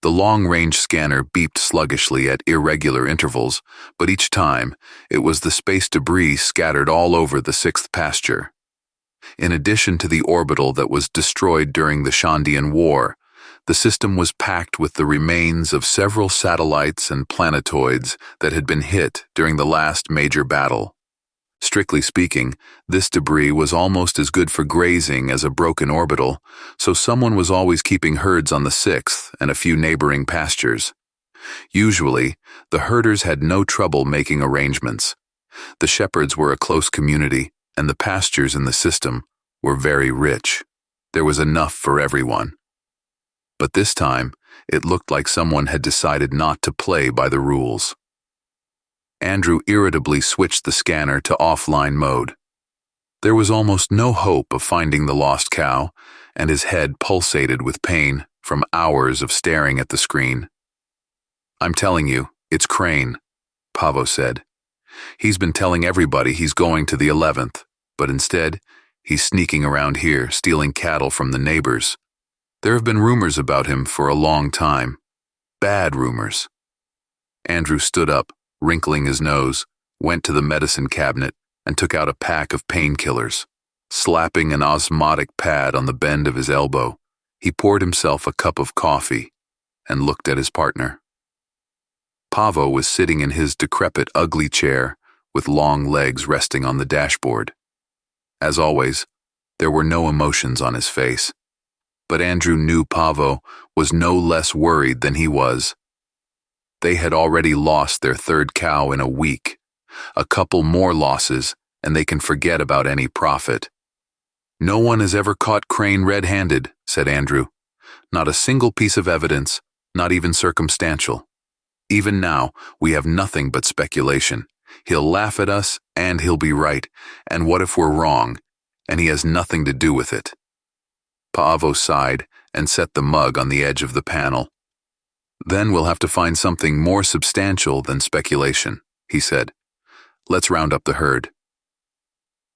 The long-range scanner beeped sluggishly at irregular intervals, but each time, it was the space debris scattered all over the sixth pasture. In addition to the orbital that was destroyed during the Shandian War, the system was packed with the remains of several satellites and planetoids that had been hit during the last major battle. Strictly speaking, this debris was almost as good for grazing as a broken orbital, so someone was always keeping herds on the sixth and a few neighboring pastures. Usually, the herders had no trouble making arrangements. The shepherds were a close community, and the pastures in the system were very rich. There was enough for everyone. But this time, it looked like someone had decided not to play by the rules. Andrew irritably switched the scanner to offline mode. There was almost no hope of finding the lost cow, and his head pulsated with pain from hours of staring at the screen. "I'm telling you, it's Crane," Pavo said. "He's been telling everybody he's going to the 11th, but instead, he's sneaking around here, stealing cattle from the neighbors. There have been rumors about him for a long time. Bad rumors." Andrew stood up, wrinkling his nose, went to the medicine cabinet, and took out a pack of painkillers. Slapping an osmotic pad on the bend of his elbow, he poured himself a cup of coffee and looked at his partner. Pavo was sitting in his decrepit, ugly chair with long legs resting on the dashboard. As always, there were no emotions on his face. But Andrew knew Pavo was no less worried than he was. They had already lost their third cow in a week. A couple more losses, and they can forget about any profit. "No one has ever caught Crane red-handed," said Andrew. "Not a single piece of evidence, not even circumstantial. Even now, we have nothing but speculation. He'll laugh at us, and he'll be right. And what if we're wrong, and he has nothing to do with it?" Pavo sighed and set the mug on the edge of the panel. "Then we'll have to find something more substantial than speculation," he said. "Let's round up the herd."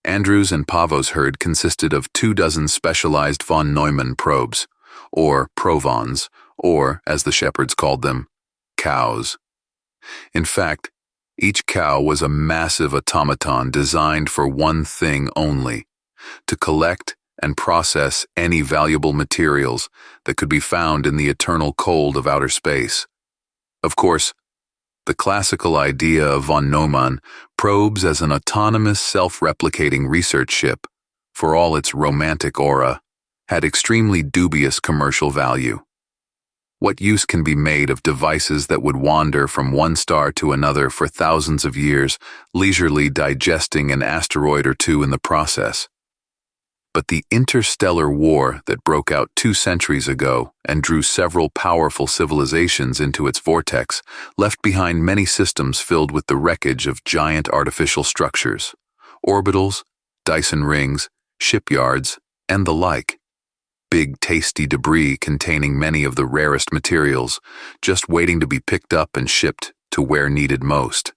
Andrew's and Pavo's herd consisted of 24 specialized von Neumann probes, or provons, or, as the shepherds called them, cows. In fact, each cow was a massive automaton designed for one thing only: to collect and process any valuable materials that could be found in the eternal cold of outer space. Of course, the classical idea of von Neumann probes as an autonomous, self-replicating research ship, for all its romantic aura, had extremely dubious commercial value. What use can be made of devices that would wander from one star to another for thousands of years, leisurely digesting an asteroid or two in the process? But the interstellar war that broke out 2 centuries ago and drew several powerful civilizations into its vortex left behind many systems filled with the wreckage of giant artificial structures, orbitals, Dyson rings, shipyards, and the like. Big, tasty debris containing many of the rarest materials, just waiting to be picked up and shipped to where needed most.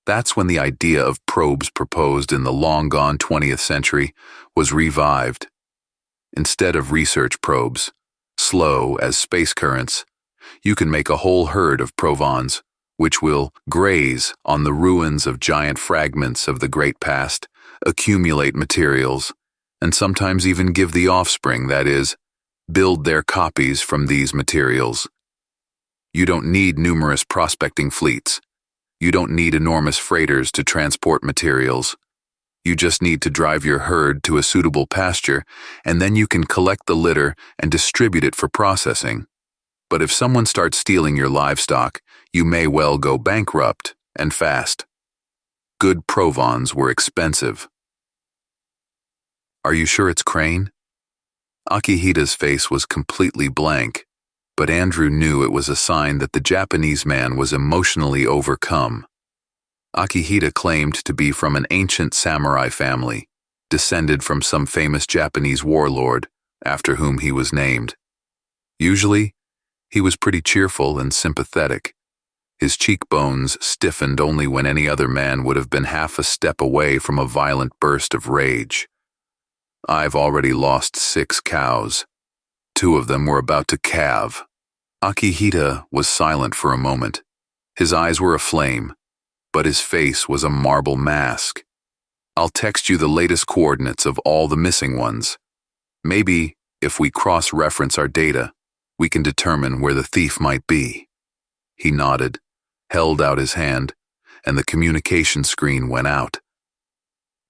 That's when the idea of probes proposed in the long-gone 20th century was revived. Instead of research probes, slow as space currents, you can make a whole herd of provons, which will graze on the ruins of giant fragments of the great past, accumulate materials, and sometimes even give the offspring, that is, build their copies from these materials. You don't need numerous prospecting fleets. You don't need enormous freighters to transport materials. You just need to drive your herd to a suitable pasture, and then you can collect the litter and distribute it for processing. But if someone starts stealing your livestock, you may well go bankrupt, and fast. Good provons were expensive. "Are you sure it's Crane?" Akihita's face was completely blank, but Andrew knew it was a sign that the Japanese man was emotionally overcome. Akihita claimed to be from an ancient samurai family, descended from some famous Japanese warlord, after whom he was named. Usually, he was pretty cheerful and sympathetic. His cheekbones stiffened only when any other man would have been half a step away from a violent burst of rage. "I've already lost 6 cows. 2 of them were about to calve. Akihita was silent for a moment. His eyes were aflame, but his face was a marble mask. I'll text you the latest coordinates of all the missing ones. Maybe, if we cross-reference our data, we can determine where the thief might be. He nodded, held out his hand, and the communication screen went out.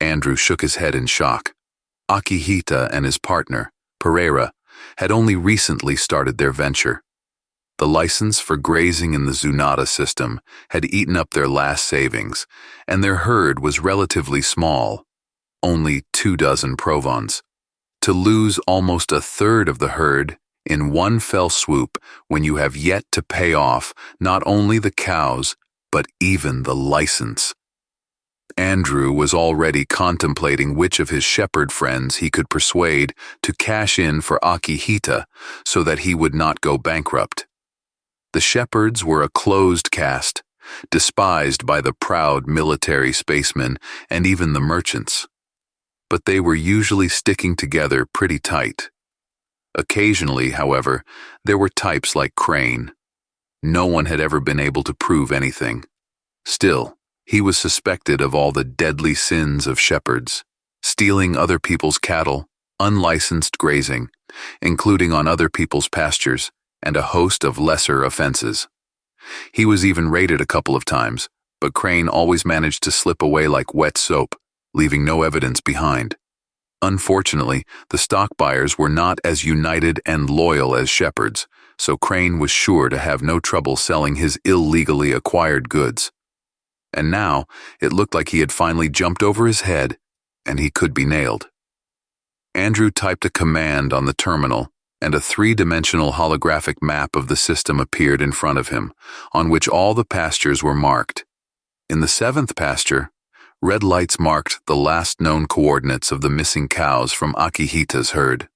Andrew shook his head in shock. Akihita and his partner, Pereira, had only recently started their venture. The license for grazing in the Zunata system had eaten up their last savings, and their herd was relatively small, only 24 provons. To lose almost a third of the herd in one fell swoop when you have yet to pay off not only the cows, but even the license. Andrew was already contemplating which of his shepherd friends he could persuade to cash in for Akihita so that he would not go bankrupt. The shepherds were a closed caste, despised by the proud military spacemen and even the merchants. But they were usually sticking together pretty tight. Occasionally, however, there were types like Crane. No one had ever been able to prove anything. Still, he was suspected of all the deadly sins of shepherds: stealing other people's cattle, unlicensed grazing, including on other people's pastures, and a host of lesser offenses. He was even raided a couple of times, but Crane always managed to slip away like wet soap, leaving no evidence behind. Unfortunately, the stock buyers were not as united and loyal as shepherds, so Crane was sure to have no trouble selling his illegally acquired goods. And now, it looked like he had finally jumped over his head, and he could be nailed. Andrew typed a command on the terminal, and a three-dimensional holographic map of the system appeared in front of him, on which all the pastures were marked. In the 7th pasture, red lights marked the last known coordinates of the missing cows from Akihita's herd.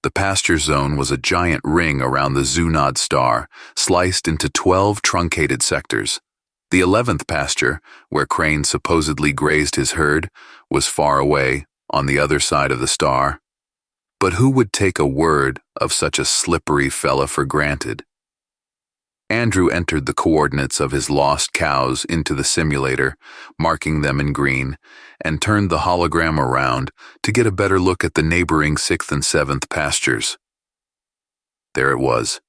The pasture zone was a giant ring around the Zunad star, sliced into 12 truncated sectors. The 11th pasture, where Crane supposedly grazed his herd, was far away, on the other side of the star. But who would take a word of such a slippery fella for granted? Andrew entered the coordinates of his lost cows into the simulator, marking them in green, and turned the hologram around to get a better look at the neighboring 6th and 7th pastures. There it was.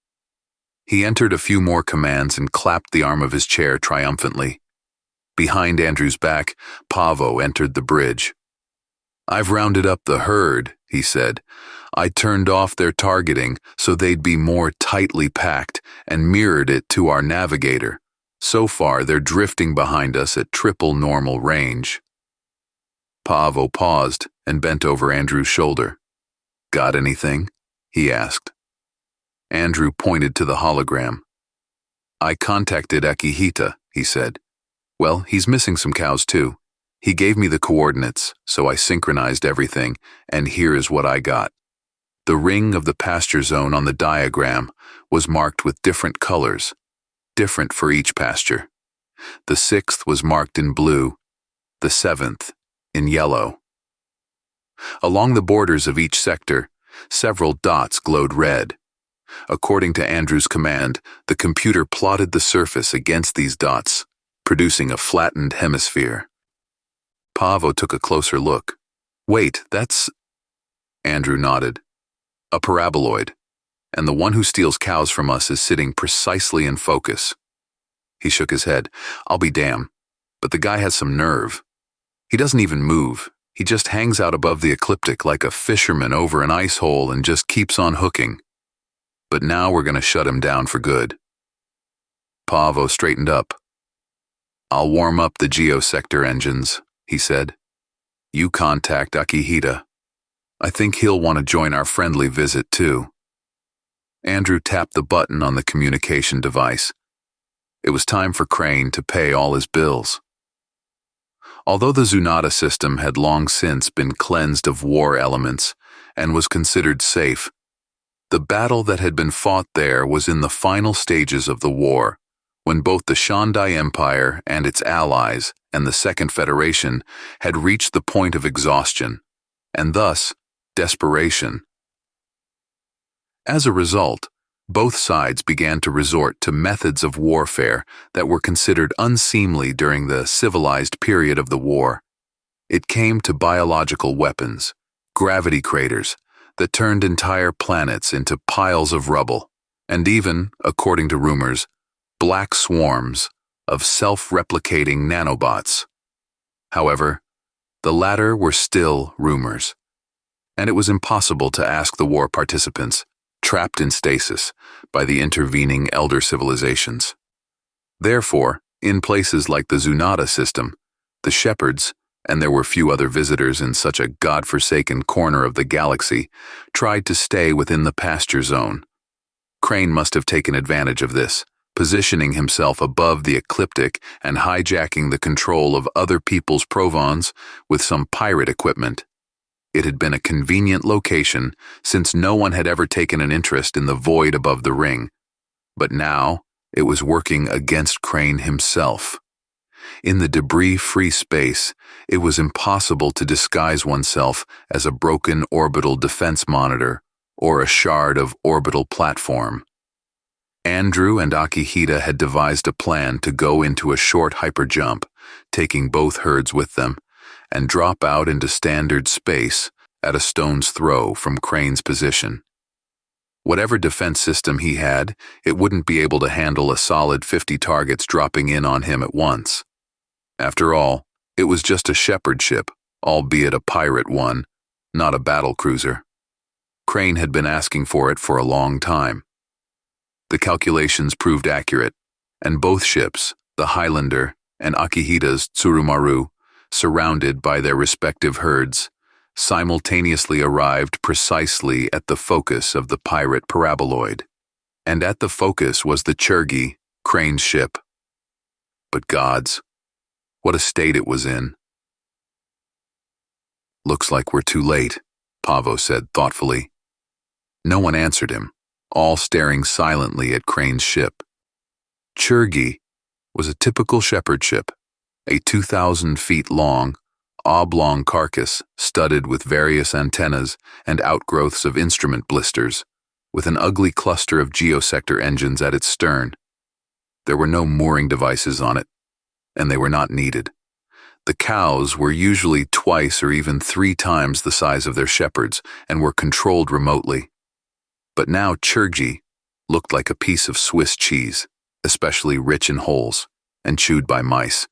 He entered a few more commands and clapped the arm of his chair triumphantly. Behind Andrew's back, Pavo entered the bridge. "I've rounded up the herd," he said. "I turned off their targeting so they'd be more tightly packed and mirrored it to our navigator. So far, they're drifting behind us at triple normal range." Pavo paused and bent over Andrew's shoulder. "Got anything?" he asked. Andrew pointed to the hologram. "I contacted Akihita," he said. "Well, he's missing some cows too. He gave me the coordinates, so I synchronized everything, and here is what I got." The ring of the pasture zone on the diagram was marked with different colors, different for each pasture. The 6th was marked in blue, the 7th in yellow. Along the borders of each sector, several dots glowed red. According to Andrew's command, the computer plotted the surface against these dots, producing a flattened hemisphere. Pavo took a closer look. "Wait, that's—" Andrew nodded. "A paraboloid, and the one who steals cows from us is sitting precisely in focus." He shook his head. "I'll be damned, but the guy has some nerve. He doesn't even move. He just hangs out above the ecliptic like a fisherman over an ice hole and just keeps on hooking. But now we're going to shut him down for good." Pavo straightened up. "I'll warm up the geosector engines," he said. "You contact Akihita. I think he'll want to join our friendly visit too." Andrew tapped the button on the communication device. It was time for Crane to pay all his bills. Although the Zunata system had long since been cleansed of war elements and was considered safe, the battle that had been fought there was in the final stages of the war, when both the Shandai Empire and its allies and the Second Federation had reached the point of exhaustion, and thus desperation. As a result, Both sides began to resort to methods of warfare that were considered unseemly during the civilized period of the war. It came to biological weapons, gravity craters that turned entire planets into piles of rubble, and even, according to rumors, black swarms of self-replicating nanobots. However, the latter were still rumors, and it was impossible to ask the war participants, trapped in stasis by the intervening elder civilizations. Therefore, in places like the Zunata system, the shepherds, and there were few other visitors in such a godforsaken corner of the galaxy, tried to stay within the pasture zone. Crane must have taken advantage of this, positioning himself above the ecliptic and hijacking the control of other people's provons with some pirate equipment. It had been a convenient location since no one had ever taken an interest in the void above the ring, but now it was working against Crane himself. In the debris-free space, it was impossible to disguise oneself as a broken orbital defense monitor or a shard of orbital platform. Andrew and Akihita had devised a plan to go into a short hyperjump, taking both herds with them, and drop out into standard space at a stone's throw from Crane's position. Whatever defense system he had, it wouldn't be able to handle a solid 50 targets dropping in on him at once. After all, it was just a shepherd ship, albeit a pirate one, not a battle cruiser. Crane had been asking for it for a long time. The calculations proved accurate, and both ships, the Highlander and Akihita's Tsurumaru, surrounded by their respective herds, simultaneously arrived precisely at the focus of the pirate paraboloid. And at the focus was the Churgi, Crane's ship. But gods, what a state it was in. "Looks like we're too late," Pavo said thoughtfully. No one answered him, all staring silently at Crane's ship. Churgi was a typical shepherd ship, a 2,000 feet long, oblong carcass studded with various antennas and outgrowths of instrument blisters, with an ugly cluster of geosector engines at its stern. There were no mooring devices on it, and they were not needed. The cows were usually twice or even 3 times the size of their shepherds and were controlled remotely. But now Churgi looked like a piece of Swiss cheese, especially rich in holes, and chewed by mice.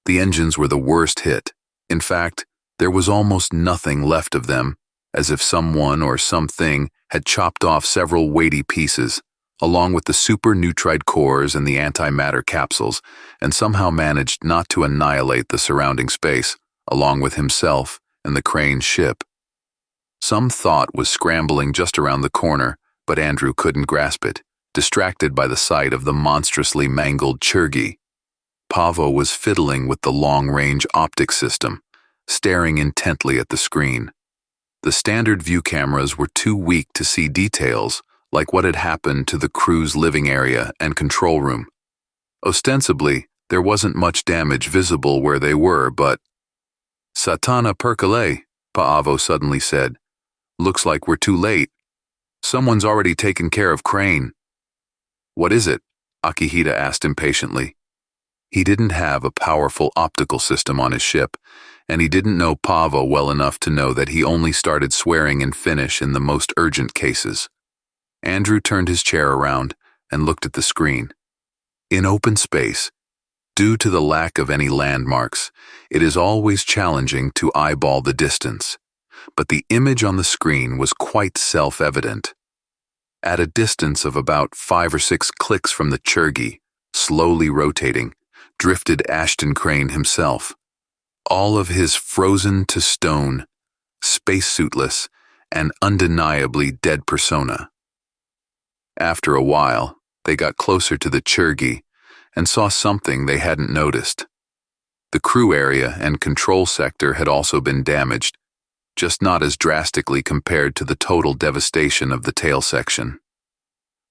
The engines were the worst hit. In fact, there was almost nothing left of them, as if someone or something had chopped off several weighty pieces, along with the super-neutride cores and the antimatter capsules, and somehow managed not to annihilate the surrounding space, along with himself and the Crane ship. Some thought was scrambling just around the corner, but Andrew couldn't grasp it, distracted by the sight of the monstrously mangled Churgi. Pavo was fiddling with the long-range optic system, staring intently at the screen. The standard view cameras were too weak to see details like what had happened to the crew's living area and control room. Ostensibly, there wasn't much damage visible where they were, but "Satana Percale," Paavo suddenly said. "Looks like we're too late. Someone's already taken care of Crane." "What is it?" Akihita asked impatiently. He didn't have a powerful optical system on his ship, and he didn't know Paavo well enough to know that he only started swearing in Finnish in the most urgent cases. Andrew turned his chair around and looked at the screen. In open space, due to the lack of any landmarks, it is always challenging to eyeball the distance, but the image on the screen was quite self-evident. At a distance of about 5 or 6 clicks from the Churgi, slowly rotating, drifted Ashton Crane himself, all of his frozen to stone, spacesuitless, and undeniably dead persona. After a while, they got closer to the Churgi and saw something they hadn't noticed. The crew area and control sector had also been damaged, just not as drastically compared to the total devastation of the tail section.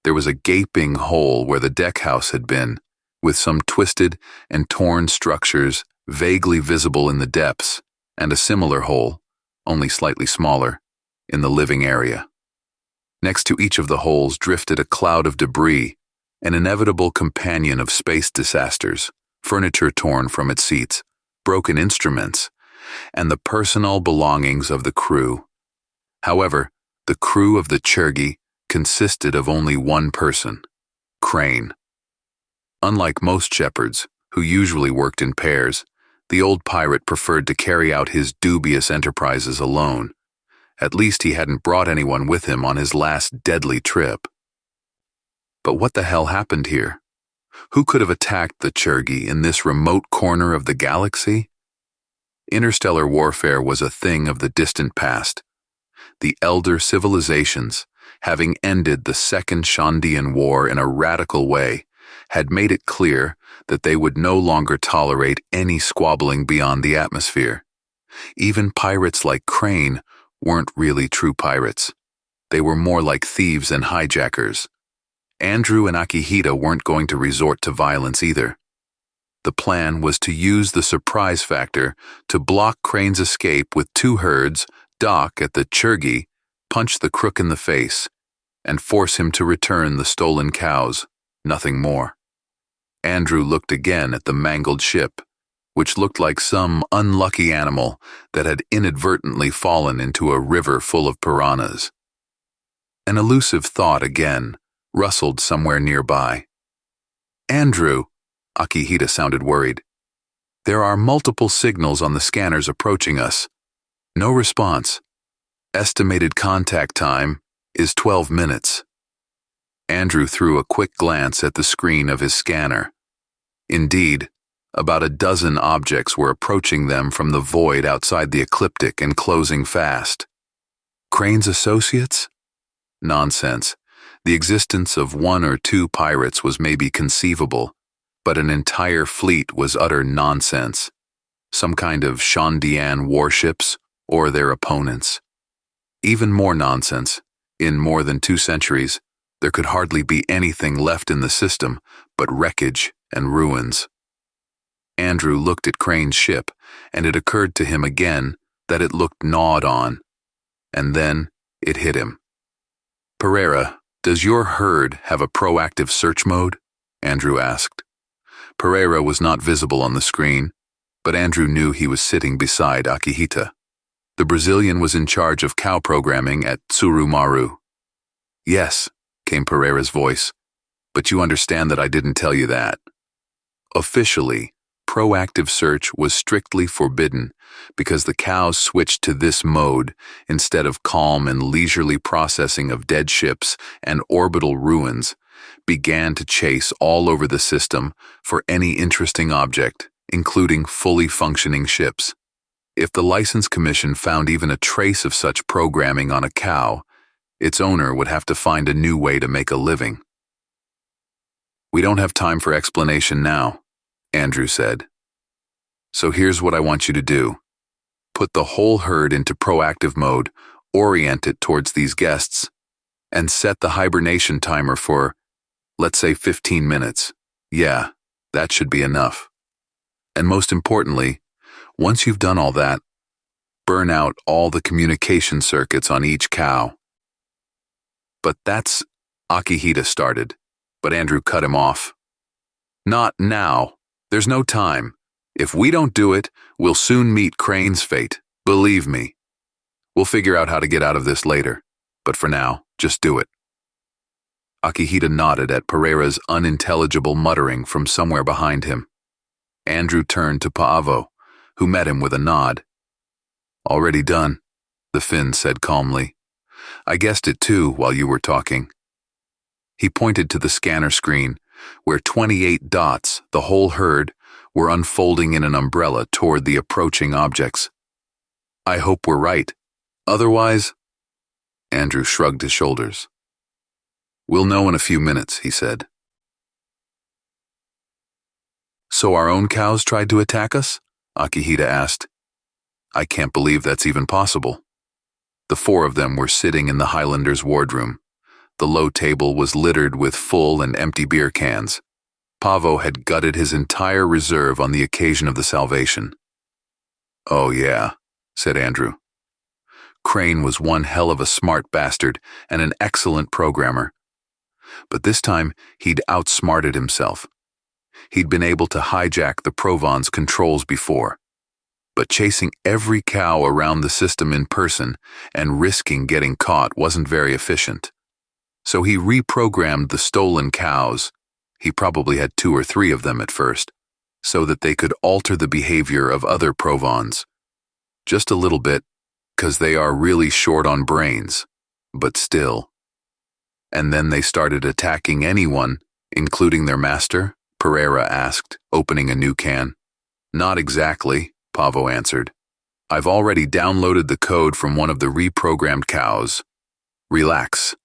There was a gaping hole where the deck house had been, with some twisted and torn structures vaguely visible in the depths, and a similar hole, only slightly smaller, in the living area. Next to each of the holes drifted a cloud of debris, an inevitable companion of space disasters, furniture torn from its seats, broken instruments, and the personal belongings of the crew. However, the crew of the Chergi consisted of only one person, Crane. Unlike most shepherds, who usually worked in pairs, the old pirate preferred to carry out his dubious enterprises alone. At least he hadn't brought anyone with him on his last deadly trip. But what the hell happened here? Who could have attacked the Chergi in this remote corner of the galaxy? Interstellar warfare was a thing of the distant past. The elder civilizations, having ended the Second Shandian War in a radical way, had made it clear that they would no longer tolerate any squabbling beyond the atmosphere. Even pirates like Crane weren't really true pirates. They were more like thieves and hijackers. Andrew and Akihita weren't going to resort to violence either. The plan was to use the surprise factor to block Crane's escape with two herds, dock at the Chergi, punch the crook in the face, and force him to return the stolen cows, nothing more. Andrew looked again at the mangled ship, which looked like some unlucky animal that had inadvertently fallen into a river full of piranhas. An elusive thought again rustled somewhere nearby. "Andrew," Akihita sounded worried. "There are multiple signals on the scanners approaching us. No response. Estimated contact time is 12 minutes. Andrew threw a quick glance at the screen of his scanner. Indeed, about a dozen objects were approaching them from the void outside the ecliptic and closing fast. Crane's associates? Nonsense. The existence of one or two pirates was maybe conceivable, but an entire fleet was utter nonsense. Some kind of Shandian warships or their opponents. Even more nonsense. In more than 2 centuries, there could hardly be anything left in the system but wreckage and ruins. Andrew looked at Crane's ship, and it occurred to him again that it looked gnawed on. And then it hit him. "Pereira, does your herd have a proactive search mode?" Andrew asked. Pereira was not visible on the screen, but Andrew knew he was sitting beside Akihita. The Brazilian was in charge of cow programming at Tsurumaru. "Yes," came Pereira's voice, "but you understand that I didn't tell you that." Officially, proactive search was strictly forbidden because the cows switched to this mode instead of calm and leisurely processing of dead ships and orbital ruins, began to chase all over the system for any interesting object, including fully functioning ships. If the License Commission found even a trace of such programming on a cow, its owner would have to find a new way to make a living. "We don't have time for explanation now," Andrew said. "So here's what I want you to do. Put the whole herd into proactive mode, orient it towards these guests, and set the hibernation timer for, let's say 15 minutes. Yeah, that should be enough. And most importantly, once you've done all that, burn out all the communication circuits on each cow." "But that's," Akihita started, but Andrew cut him off. "Not now. There's no time. If we don't do it, we'll soon meet Crane's fate. Believe me. We'll figure out how to get out of this later, but for now, just do it." Akihita nodded at Pereira's unintelligible muttering from somewhere behind him. Andrew turned to Paavo, who met him with a nod. "Already done," the Finn said calmly. "I guessed it too while you were talking." He pointed to the scanner screen, where 28 dots, the whole herd, were unfolding in an umbrella toward the approaching objects. "I hope we're right. Otherwise—" Andrew shrugged his shoulders. "We'll know in a few minutes," he said. "So our own cows tried to attack us?" Akihita asked. "I can't believe that's even possible." The 4 of them were sitting in the Highlander's wardroom. The low table was littered with full and empty beer cans. Paavo had gutted his entire reserve on the occasion of the salvation. "Oh yeah," said Andrew. Crane was one hell of a smart bastard and an excellent programmer. But this time, he'd outsmarted himself. He'd been able to hijack the provons controls before. But chasing every cow around the system in person and risking getting caught wasn't very efficient. So he reprogrammed the stolen cows, he probably had 2 or 3 of them at first, so that they could alter the behavior of other provons. Just a little bit, 'cause they are really short on brains, but still. And then they started attacking anyone, including their master? Pereira asked, opening a new can. Not exactly, Pavo answered. I've already downloaded the code from one of the reprogrammed cows. Relax.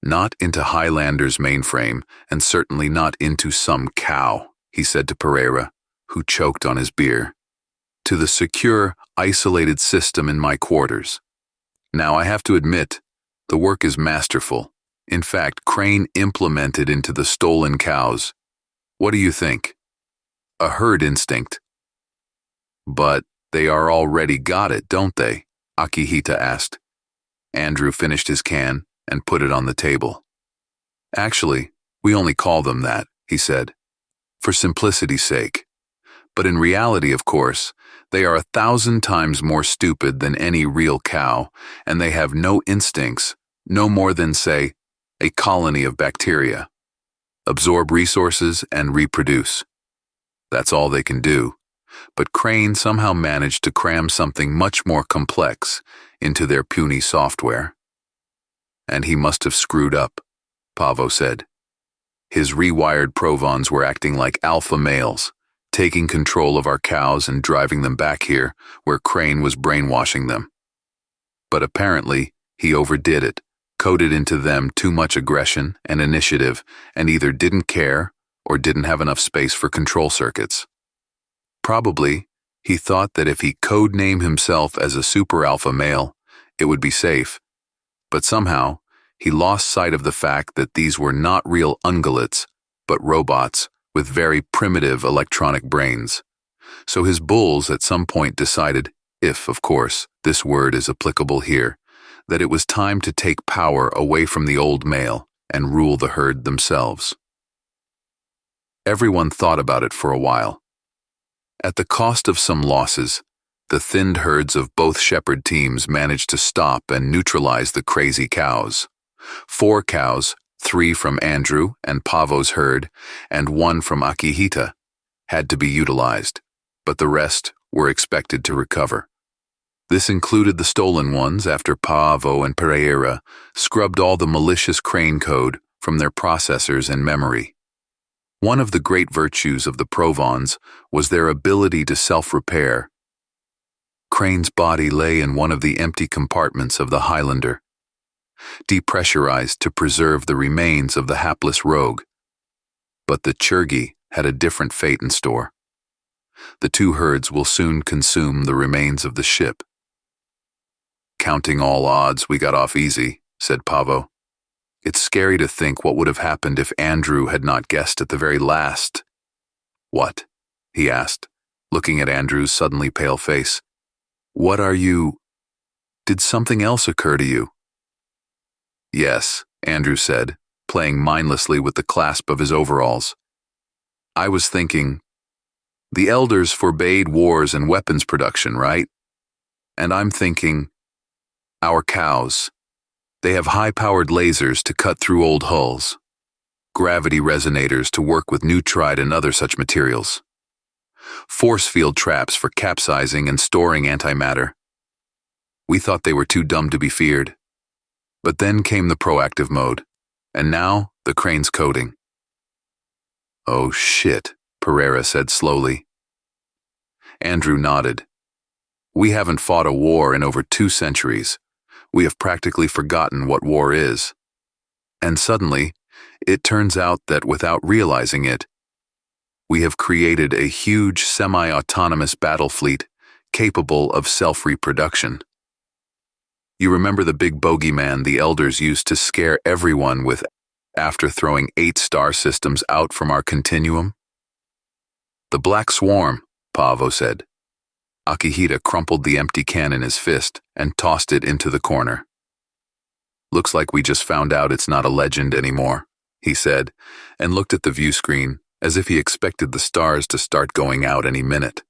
Not into Highlander's mainframe, and certainly not into some cow, he said to Pereira, who choked on his beer. To the secure, isolated system in my quarters. Now I have to admit, the work is masterful. In fact, Crane implemented into the stolen cows. What do you think? A herd instinct. But they are already got it, don't they? Akihita asked. Andrew finished his can and put it on the table. Actually, we only call them that, he said, for simplicity's sake. But in reality, of course, they are 1,000 times more stupid than any real cow, and they have no instincts, no more than, say, a colony of bacteria. Absorb resources and reproduce. That's all they can do. But Crane somehow managed to cram something much more complex into their puny software. And he must have screwed up, Pavo said. His rewired provons were acting like alpha males, taking control of our cows and driving them back here, where Crane was brainwashing them. But apparently, he overdid it, coded into them too much aggression and initiative, and either didn't care or didn't have enough space for control circuits. Probably, he thought that if he codename himself as a super alpha male, it would be safe. But somehow, he lost sight of the fact that these were not real ungulates, but robots with very primitive electronic brains. So his bulls at some point decided, if, of course, this word is applicable here, that it was time to take power away from the old male and rule the herd themselves. Everyone thought about it for a while. At the cost of some losses, the thinned herds of both shepherd teams managed to stop and neutralize the crazy cows. 4 cows, 3 from Andrew and Pavo's herd, and 1 from Akihita, had to be utilized, but the rest were expected to recover. This included the stolen ones after Pavo and Pereira scrubbed all the malicious Crane code from their processors and memory. One of the great virtues of the provons was their ability to self-repair. Crane's body lay in one of the empty compartments of the Highlander, depressurized to preserve the remains of the hapless rogue. But the Churgi had a different fate in store. The 2 herds will soon consume the remains of the ship. Counting all odds, we got off easy, said Pavo. It's scary to think what would have happened if Andrew had not guessed at the very last. What? He asked, looking at Andrew's suddenly pale face. What are you... Did something else occur to you? Yes, Andrew said, playing mindlessly with the clasp of his overalls. I was thinking, the elders forbade wars and weapons production, right? And I'm thinking, our cows. They have high-powered lasers to cut through old hulls, gravity resonators to work with neutride and other such materials, force field traps for capsizing and storing antimatter. We thought they were too dumb to be feared. But then came the proactive mode, and now the Crane's coding. Oh shit, Pereira said slowly. Andrew nodded. We haven't fought a war in over 2 centuries. We have practically forgotten what war is. And suddenly, it turns out that without realizing it, we have created a huge semi-autonomous battle fleet capable of self-reproduction. You remember the big bogeyman the elders used to scare everyone with after throwing 8 star systems out from our continuum? The Black Swarm, Pavo said. Akihita crumpled the empty can in his fist and tossed it into the corner. "Looks like we just found out it's not a legend anymore," he said, and looked at the view screen as if he expected the stars to start going out any minute.